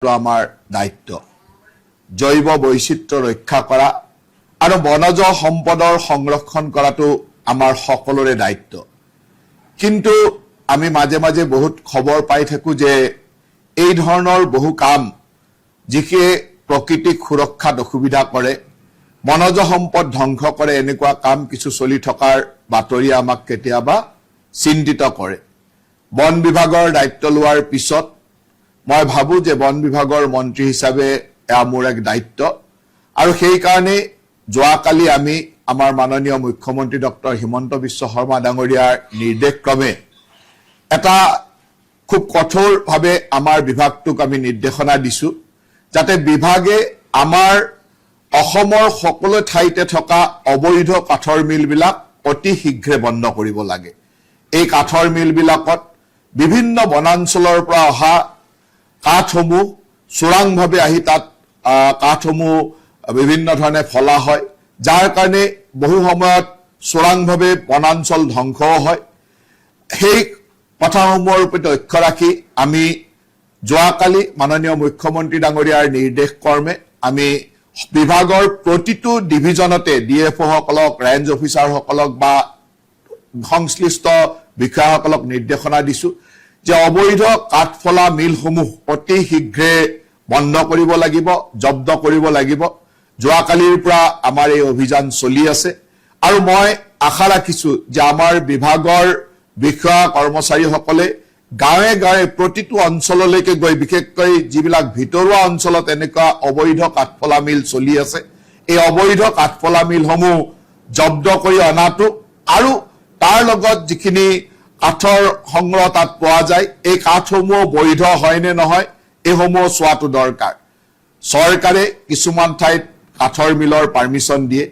আমাৰ দায়িত্ব জৈৱ বৈচিত্ৰ্য ৰক্ষা কৰা আৰু বনজ সম্পদৰ সংৰক্ষণ কৰাটো আমাৰ সকলোৰে দায়িত্ব কিন্তু আমি মাজে মাজে বহুত খবৰ পাই থাকো যে এই ধৰণৰ বহু কাম যিকে প্ৰকৃতিক সুৰক্ষাত অসুবিধা কৰে বনজ সম্পদ ধ্বংস কৰে এনেকুৱা কাম কিছু চলি থকাৰ বাতৰি আমাক কেতিয়াবা চিন্তিত কৰে বন বিভাগৰ দায়িত্ব লোৱাৰ পিছত মই ভাবো যে বন বিভাগৰ মন্ত্ৰী হিচাপে মোৰ এক দায়িত্ব আৰু সেই কাৰণে যোৱাকালি আমি আমাৰ মাননীয় মুখ্যমন্ত্ৰী ডক্টৰ হিমন্ত বিশ্ব শৰ্মা ডাঙৰীয়াৰ নিৰ্দেশক্ৰমে এটা খুব কঠোৰভাৱে আমাৰ বিভাগটোক আমি নিৰ্দেশনা দিছো যাতে বিভাগে আমাৰ অসমৰ সকলো ঠাইতে থকা অবৈধ কাঠৰ মিলবিলাক অতি শীঘ্ৰে বন্ধ কৰিব লাগে এই কাঠৰ মিলবিলাকত বিভিন্ন বনাঞ্চলৰ পৰা অহা কাঠসমূহ চোৰাংভাৱে আহি তাত কাঠসমূহ বিভিন্ন ধৰণে ফলা হয় যাৰ কাৰণে বহু সময়ত চোৰাংভাৱে বনাঞ্চল ধ্বংস হয় সেই কথাসমূহৰ ওপৰত লক্ষ্য ৰাখি আমি যোৱাকালি মাননীয় মুখ্যমন্ত্ৰী ডাঙৰীয়াৰ নিৰ্দেশ কৰ্মে আমি বিভাগৰ প্ৰতিটো ডিভিজনতে ডিএফও সকলক ৰেঞ্জ অফিচাৰ সকলক বা সংশ্লিষ্ট বিষয়াসকলক নিৰ্দেশনা দিছো যে অবৈধ কাঠফলা মিলসমূহ অতি শীঘ্ৰে বন্ধ কৰিব লাগিব জব্দ কৰিব লাগিব যোৱাকালিৰ পৰা আমাৰ এই অভিযান চলি আছে আৰু মই আশা ৰাখিছো যে আমাৰ বিভাগৰ বিষয়া কৰ্মচাৰীসকলে গাঁৱে গাঁৱে প্ৰতিটো অঞ্চললৈকে গৈ বিশেষকৈ যিবিলাক ভিতৰুৱা অঞ্চলত এনেকুৱা অবৈধ কাঠফলা মিল চলি আছে এই অবৈধ কাঠফলা মিলসমূহ জব্দ কৰি অনাটো আৰু তাৰ লগত যিখিনি কাঠৰ সংগ্ৰহ তাত পোৱা যায় এই কাঠসমূহ বৈধ হয় নে নহয় এইসমূহ চোৱাটো দৰকাৰ চৰকাৰে কিছুমান ঠাইত কাঠৰ মিলৰ পাৰমিশন দিয়ে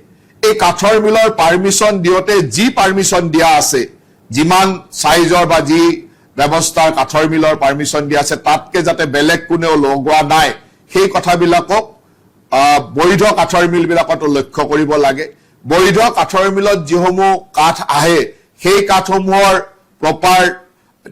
এই কাঠৰ মিলৰ পাৰমিশন দিওতে যি পাৰমিশন দিয়া আছে যিমান সাইজৰ বা যি ব্যৱস্থাৰ কাঠৰ মিলৰ পাৰমিশন দিয়া আছে তাতকে যাতে বেলেগ কোনেও লগোৱা নাই সেই কথাবিলাকক বৈধ কাঠৰ মিলবিলাকত লক্ষ্য কৰিব লাগে বৈধ কাঠৰ মিলত যিসমূহ কাঠ আহে সেই কাঠসমূহৰ প্ৰপাৰ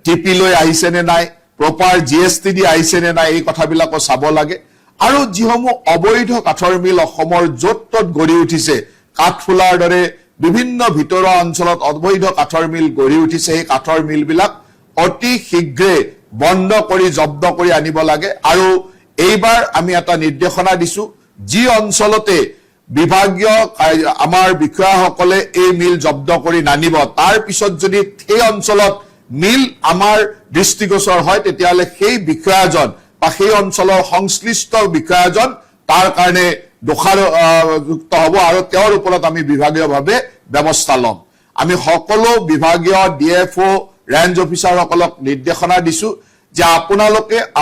টিপি লৈ আহিছে নে নাই প্ৰপাৰ জিএসটি দি আহিছে নে নাই এই কথাবিলাক চাব লাগে আৰু যিসমূহ অবৈধ কাঠৰ মিল অসমৰ য'ত ত'ত গঢ়ি উঠিছে কাঠফুলাৰ দৰে বিভিন্ন ভিতৰুৱা অঞ্চলত অবৈধ কাঠৰ মিল গঢ়ি উঠিছে এই কাঠৰ মিলবিলাক অতি শীঘ্ৰে বন্ধ কৰি জব্দ কৰি আনিব লাগে আৰু এইবাৰ আমি এটা নিৰ্দেশনা দিছো যি অঞ্চলতে বিভাগীয় আমাৰ বিষয়াসকলে এই মিল জব্দ কৰি নানিব তাৰ পিছত যদি সেই অঞ্চলত মিল আমাৰ দৃষ্টিগোচৰ হয় তেতিয়ালে সেই বিষয়াজন বা সেই অঞ্চলৰ সংশ্লিষ্ট বিষয়াজন তাৰ কাৰণে দোষাৰোপযুক্ত হ'ব আৰু তেওঁৰ ওপৰত আমি বিভাগীয়ভাৱে ব্যৱস্থা ল'ম আমি সকলো বিভাগীয় ডিএফও ৰেঞ্জ অফিচাৰসকলক নিৰ্দেশনা দিছো যে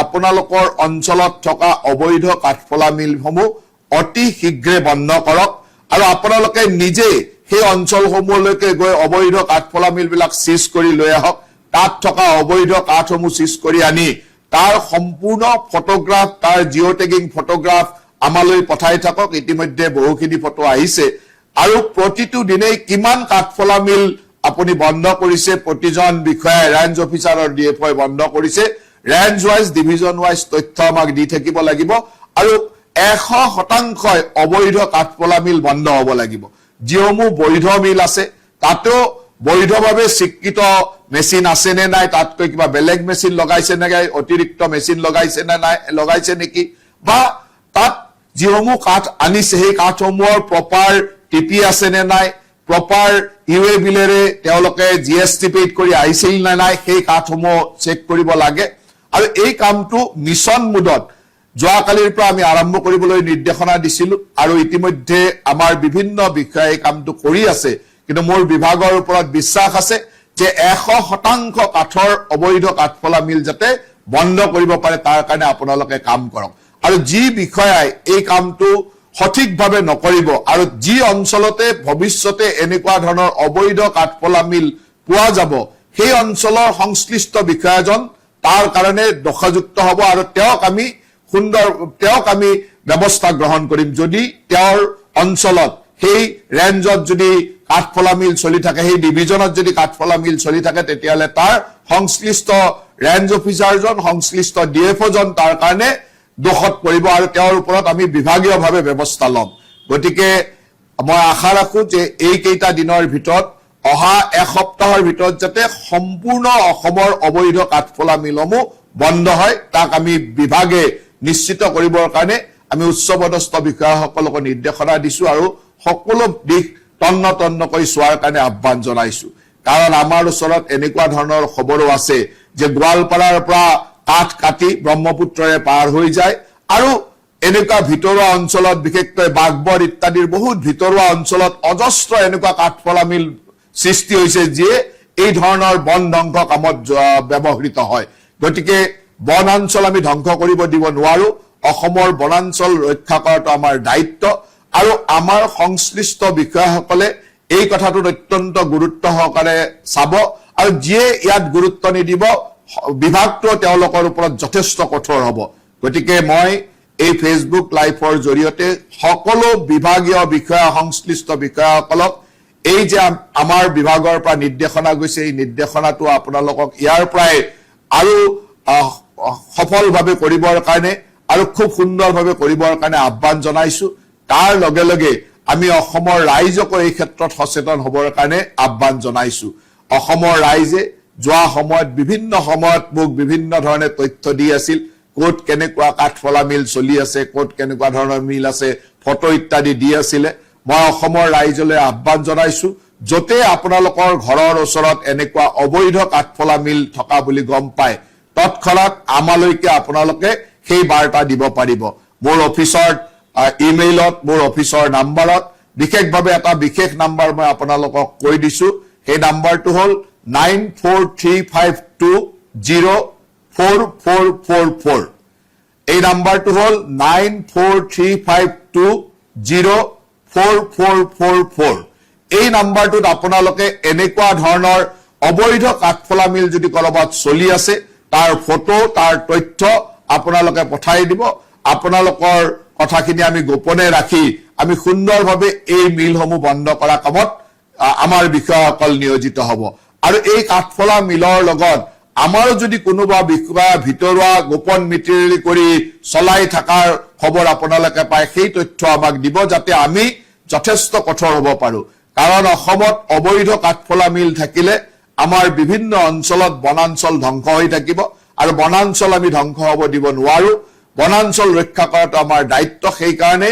আপোনালোকৰ অঞ্চলত থকা অবৈধ কাঠফলা মিলসমূহ অতি শীঘ্ৰে বন্ধ কৰক আৰু আপোনালোকে নিজে সেই অঞ্চলসমূহলৈকে গৈ অবৈধ কাঠফলা মিলবিলাক সিজ কৰি লৈ আহক তাত থকা অবৈধ কাঠসমূহ সিজ কৰি আনি তাৰ সম্পূৰ্ণ ফটোগ্ৰাফ তাৰ জিঅ' টেগিং ফটোগ্ৰাফ আমালৈ পঠাই থাকক ইতিমধ্যে বহুখিনি ফটো আহিছে আৰু প্ৰতিটো দিনেই কিমান কাঠফলা মিল আপুনি বন্ধ কৰিছে প্ৰতিজন বিষয়াই ৰেঞ্জ অফিচাৰৰ ডিএফও বন্ধ কৰিছে ৰেঞ্জ ওয়াইজ ডিভিজন ওয়াইজ তথ্য আমাক দি থাকিব লাগিব আৰু 100% অবৈধ কাঠফলা মিল বন্ধ হ'ব লাগিব যিসমূহ বৈধ মিল আছে তাতো বৈধভাৱে স্বীকৃত মেচিন আছে নে নাই তাতকৈ কিবা বেলেগ মেচিন লগাইছে নে নাই অতিৰিক্ত মেচিন লগাইছে নে নাই লগাইছে নেকি বা তাত যিসমূহ কাঠ আনিছে সেই কাঠসমূহৰ প্ৰপাৰ টিপি আছে নে নাই প্ৰপাৰ ইউএ বিলেৰে তেওঁলোকে জিএসটি পেড কৰি আহিছিল নে নাই সেই কাঠসমূহ চেক কৰিব লাগে আৰু এই কামটো মিছন মুডত যোৱাকালিৰ পৰা আমি আৰম্ভ কৰিবলৈ নিৰ্দেশনা দিছিলো আৰু ইতিমধ্যে আমাৰ বিভিন্ন বিষয়াই কামটো কৰি আছে কিন্তু মোৰ বিভাগৰ ওপৰত বিশ্বাস আছে যে 100% কাঠৰ অবৈধ কাঠফলা মিল যাতে বন্ধ কৰিব পাৰে তাৰ কাৰণে আপোনালোকে কাম কৰক আৰু যি বিষয়াই এই কামটো সঠিকভাৱে নকৰিব আৰু যি অঞ্চলতে ভৱিষ্যতে এনেকুৱা ধৰণৰ অবৈধ কাঠফলা মিল পোৱা যাব সেই অঞ্চলৰ সংশ্লিষ্ট বিষয়াজন তাৰ কাৰণে দোষযুক্ত হ'ব আৰু তেওঁক আমি ব্যৱস্থা গ্ৰহণ কৰিম যদি তেওঁৰ অঞ্চলত সেই ৰেঞ্জত যদি কাঠফলা মিল চলি থাকে সেই ডিভিজনত যদি কাঠফলা মিল চলি থাকে তেতিয়ালে তাৰ সংশ্লিষ্ট ৰেঞ্জ অফিচাৰজন সংশ্লিষ্ট ডিএফও জন তাৰ কাৰণে দোষত পৰিব আৰু তেওঁৰ ওপৰত আমি বিভাগীয়ভাৱে ব্যৱস্থা ল'ম গতিকে মই আশা ৰাখো যে এই কেইটা দিনৰ ভিতৰত অহা এসপ্তাহৰ ভিতৰত যাতে সম্পূৰ্ণ অসমৰ অবৈধ কাঠফলা মিলসমূহ বন্ধ হয় তাক আমি বিভাগে নিশ্চিত কৰিবৰ কাৰণে আমি উচ্চপদস্থ বিষয়াসকলক নিৰ্দেশনা দিছো আৰু সকলো দিশ তন্নকৈ চোৱাৰ কাৰণে আহ্বান জনাইছো কাৰণ আমাৰ ওচৰত এনেকুৱা ধৰণৰ খবৰো আছে যে গোৱালপাৰাৰ পৰা কাঠ কাটি ব্ৰহ্মপুত্ৰৰে পাৰ হৈ যায় আৰু এনেকুৱা ভিতৰুৱা অঞ্চলত বিশেষকৈ বাগবৰ ইত্যাদিৰ বহুত ভিতৰুৱা অঞ্চলত অজস্ৰ এনেকুৱা কাঠফলা মিল সৃষ্টি হৈছে যিয়ে এই ধৰণৰ বন ধ্বংস কামত ব্যৱহৃত হয় গতিকে বনাঞ্চল আমি ধ্বংস কৰিব দিব নোৱাৰো অসমৰ বনাঞ্চল ৰক্ষা কৰাটো আমাৰ দায়িত্ব আৰু আমাৰ সংশ্লিষ্ট বিষয়াসকলে এই কথাটোত অত্যন্ত গুৰুত্ব সহকাৰে চাব আৰু যিয়ে ইয়াত গুৰুত্ব নিদিব বিভাগটো তেওঁলোকৰ ওপৰত যথেষ্ট কঠোৰ হ'ব গতিকে মই এই ফেচবুক লাইভৰ জৰিয়তে সকলো বিভাগীয় বিষয়া সংশ্লিষ্ট বিষয়াসকলক এই যে আমাৰ বিভাগৰ পৰা নিৰ্দেশনা গৈছে এই নিৰ্দেশনাটো আপোনালোকক ইয়াৰ পৰাই আৰু সফলভাৱে কৰিবৰ কাৰণে আৰু খুব সুন্দৰভাৱে কৰিবৰ কাৰণে আহ্বান জনাইছো তাৰ লগে লগে আমি অসমৰ ৰাইজক এই ক্ষেত্ৰত সচেতন হ'বৰ কাৰণে আহ্বান জনাইছো অসমৰ ৰাইজে যোৱা সময়ত বিভিন্ন সময়ত মোক বিভিন্ন ধৰণে তথ্য দি আছিল কোট কেনেকুৱা কাঠফলা মিল চলি আছে কোট কেনেকুৱা ধৰণৰ মিল আছে ফটো ইত্যাদি দি আছিল মই অসমৰ ৰাইজলৈ আহ্বান জনাইছো যতে আপোনালোকৰ ঘৰৰ ওচৰত এনেকুৱা অবৈধ কাঠফলা মিল থকা বুলি গম পায় তৎক্ষণাৎ আমালৈকে আপোনালোকে সেই বাৰ্তা দিব পাৰিব মোৰ অফিচৰ ইমেইলত মোৰ অফিচৰ নাম্বাৰত বিশেষভাৱে এটা বিশেষ নাম্বাৰ মই আপোনালোকক কৈ দিছো সেই নাম্বাৰটো হ'ল 9435204444 এই নাম্বাৰটো হ'ল 9435204444 এই নাম্বাৰটোত আপোনালোকে এনেকুৱা ধৰণৰ অবৈধ কাঠফলা মিল যদি কৰবাত চলি আছে তাৰ ফটো তাৰ তথ্য আপোনালোকে পঠাই দিব আপোনালোকৰ কথাখিনি আমি গোপনে ৰাখি আমি সুন্দৰভাৱে এই মিলসমূহ বন্ধ কৰা কামত আমাৰ বিষয়াসকল নিয়োজিত হ'ব আৰু এই কাঠফলা মিলৰ লগত আমাৰো যদি কোনোবা বিষয়া ভিতৰুৱা গোপন মিতিৰি কৰি চলাই থকাৰ খবৰ আপোনালোকে পায় সেই তথ্য আমাক দিব যাতে আমি যথেষ্ট কঠোৰ হ'ব পাৰো কাৰণ অসমত অবৈধ কাঠফলা মিল থাকিলে আমাৰ বিভিন্ন অঞ্চলত বনাঞ্চল ধ্বংস হৈ থাকিব আৰু বনাঞ্চল আমি ধ্বংস হ'ব দিব নোৱাৰো বনাঞ্চল ৰক্ষা কৰাটো আমাৰ দায়িত্ব সেই কাৰণে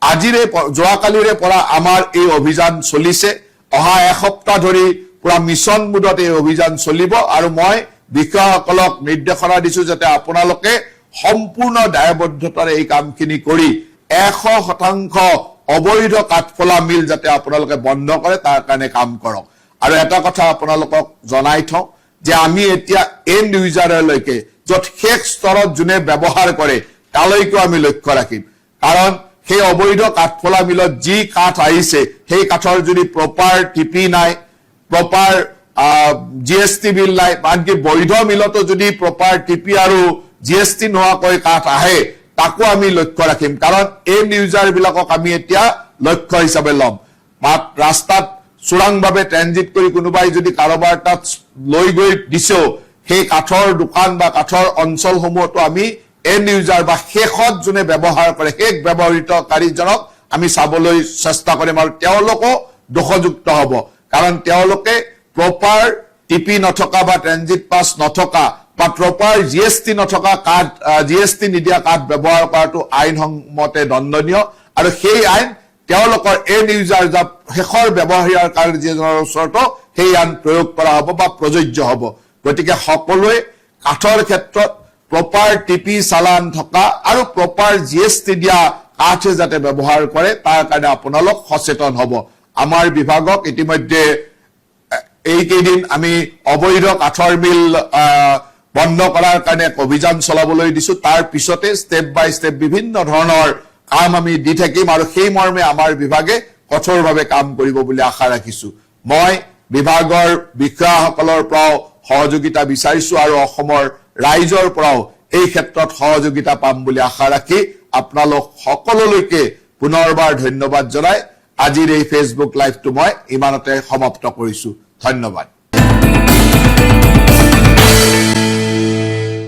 আজিৰে যোৱাকালিৰে পৰা আমাৰ এই অভিযান চলিছে অহা এসপ্তাহ ধৰি পুৰা মিছন মুডত এই অভিযান চলিব আৰু মই বিষয়াসকলক নিৰ্দেশনা দিছো যাতে আপোনালোকে সম্পূৰ্ণ দায়বদ্ধতাৰে এই কামখিনি কৰি 100% অবৈধ কাঠফলা মিল যাতে আপোনালোকে বন্ধ কৰে তাৰ কাৰণে কাম কৰক আৰু এটা কথা আপোনালোকক জনাই থওঁ যে আমি এতিয়া এণ্ড ইউজাৰলৈকে য'ত শেষ স্তৰত যোনে ব্যৱহাৰ কৰে তালৈকে আমি লক্ষ্য ৰাখিম কাৰণ সেই অবৈধ কাঠফলা মিলত যি কাঠ আহিছে সেই কাঠৰ যদি প্ৰপাৰ টিপি নাই প্ৰপাৰ জিএসটি বিল নাই আনকি বৈধ মিলতো যদি প্ৰপাৰ টিপি আৰু জিএসটি নোহোৱাকৈ কাঠ আহে তাকো আমি লক্ষ্য ৰাখিম কাৰণ এণ্ড ইউজাৰ বিলাকক আমি এতিয়া লক্ষ্য হিচাপে ল'ম ৰাস্তাত চোৰাংভাৱে ট্ৰেনজিট কৰি কোনোবাই যদি কাৰোবাৰ তাত লৈ গৈ দিছেও সেই কাঠৰ দোকান বা কাঠৰ অঞ্চলসমূহতো আমি এণ্ড ইউজাৰ বা শেষত যোনে ব্যৱহাৰ কৰে শেষ ব্যৱহৃতকাৰীজনক আমি চাবলৈ চেষ্টা কৰিম আৰু তেওঁলোকো দোষযুক্ত হ'ব কাৰণ তেওঁলোকে প্ৰপাৰ টিপি নথকা বা ট্ৰেনজিট পাছ নথকা বা প্ৰপাৰ জিএসটি নথকা কাৰ্ড জিএসটি নিদিয়া কাৰ্ড ব্যৱহাৰ কৰাটো আইনসম্মতে দণ্ডনীয় আৰু সেই আইন তেওঁলোকৰ এণ্ড ইউজাৰ যা শেষৰ ব্যৱহাৰকাৰীজনৰ ওচৰতো সেই আইন প্ৰয়োগ কৰা হ'ব বা প্ৰযোজ্য হ'ব গতিকে সকলোৱে কাঠৰ ক্ষেত্ৰত প্ৰপাৰ টিপি চালান থকা আৰু প্ৰপাৰ জিএসটি দিয়া কাঠ যাতে ব্যৱহাৰ কৰে তাৰ কাৰণে আপোনালোক সচেতন হ'ব আমাৰ বিভাগক ইতিমধ্যে এই কেইদিন আমি অবৈধ কাঠৰ মিল বন্ধ কৰাৰ কাৰণে অভিযান চলাবলৈ দিছো তাৰ পিছতে ষ্টেপ বাই ষ্টেপ বিভিন্ন ধৰণৰ কাম আমি দি থাকিম আৰু সেই মৰ্মে আমাৰ বিভাগে কঠোৰভাৱে কাম কৰিব বুলি আশা ৰাখিছো মই বিভাগৰ বিষয়াসকলৰ পৰা সহযোগিতা বিচাৰিছো আৰু অসমৰ ৰাইজৰ পৰাও এই ক্ষেত্ৰত সহযোগিতা পাম বুলি আশা ৰাখি আপোনালোক সকলোলৈকে পুনৰবাৰ ধন্যবাদ জনাই আজিৰ এই ফেচবুক লাইভটো মই ইমানতে সমাপ্ত কৰিছো ধন্যবাদ